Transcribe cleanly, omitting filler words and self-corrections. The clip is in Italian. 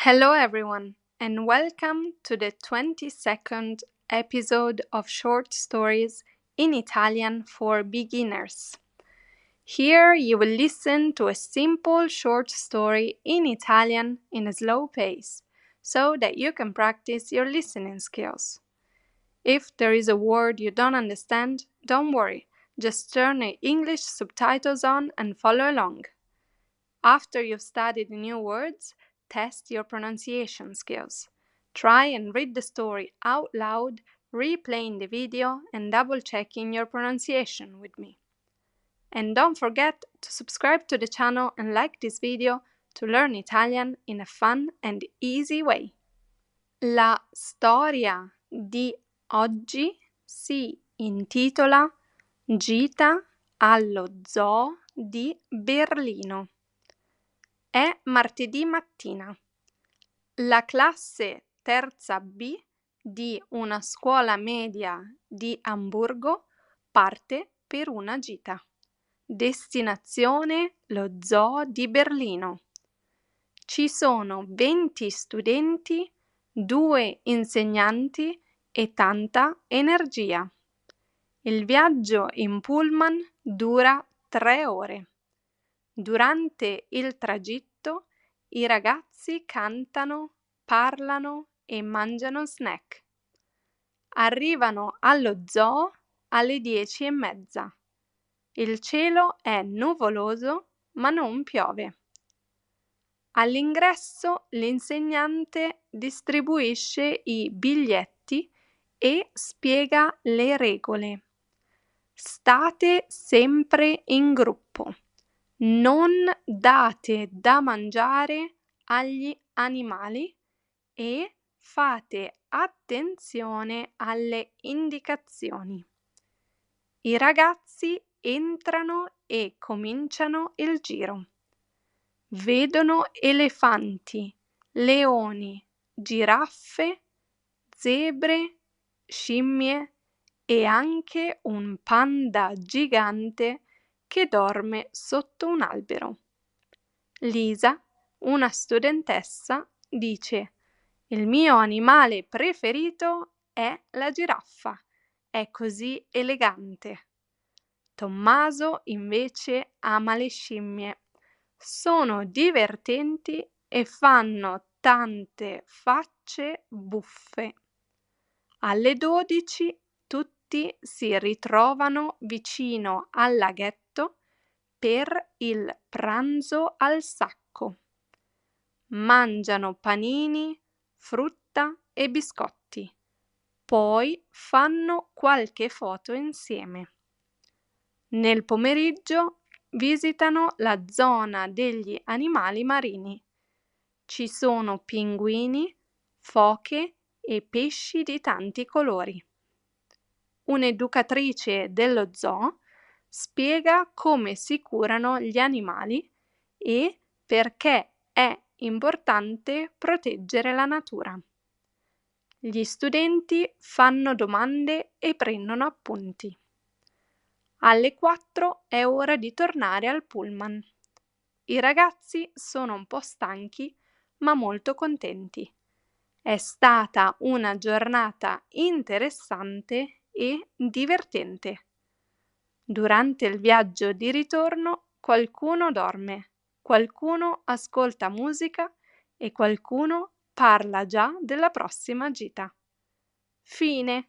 Hello, everyone, and welcome to the 22nd episode of Short Stories in Italian for Beginners. Here you will listen to a simple short story in Italian in a slow pace so that you can practice your listening skills. If there is a word you don't understand, don't worry, just turn the English subtitles on and follow along. After you've studied the new words, test your pronunciation skills. Try and read the story out loud, replaying the video and double-checking your pronunciation with me. And don't forget to subscribe to the channel and like this video to learn Italian in a fun and easy way. La storia di oggi si intitola Gita allo Zoo di Berlino. È martedì mattina. La classe terza B di una scuola media di Amburgo parte per una gita. Destinazione lo Zoo di Berlino. Ci sono 20 studenti, 2 insegnanti e tanta energia. Il viaggio in pullman dura 3 ore. Durante il tragitto i ragazzi cantano, parlano e mangiano snack. Arrivano allo zoo alle 10:30. Il cielo è nuvoloso, ma non piove. All'ingresso l'insegnante distribuisce i biglietti e spiega le regole. State sempre in gruppo. Non date da mangiare agli animali e fate attenzione alle indicazioni. I ragazzi entrano e cominciano il giro. Vedono elefanti, leoni, giraffe, zebre, scimmie e anche un panda gigante che dorme sotto un albero. Lisa, una studentessa, dice: «Il mio animale preferito è la giraffa, è così elegante». Tommaso invece ama le scimmie. Sono divertenti e fanno tante facce buffe. Alle 12 tutti si ritrovano vicino al laghetto per il pranzo al sacco. Mangiano panini, frutta e biscotti. Poi fanno qualche foto insieme. Nel pomeriggio visitano la zona degli animali marini. Ci sono pinguini, foche e pesci di tanti colori. Un'educatrice dello zoo spiega come si curano gli animali e perché è importante proteggere la natura. Gli studenti fanno domande e prendono appunti. Alle 4 è ora di tornare al pullman. I ragazzi sono un po' stanchi, ma molto contenti. È stata una giornata interessante e divertente. Durante il viaggio di ritorno qualcuno dorme, qualcuno ascolta musica e qualcuno parla già della prossima gita. Fine.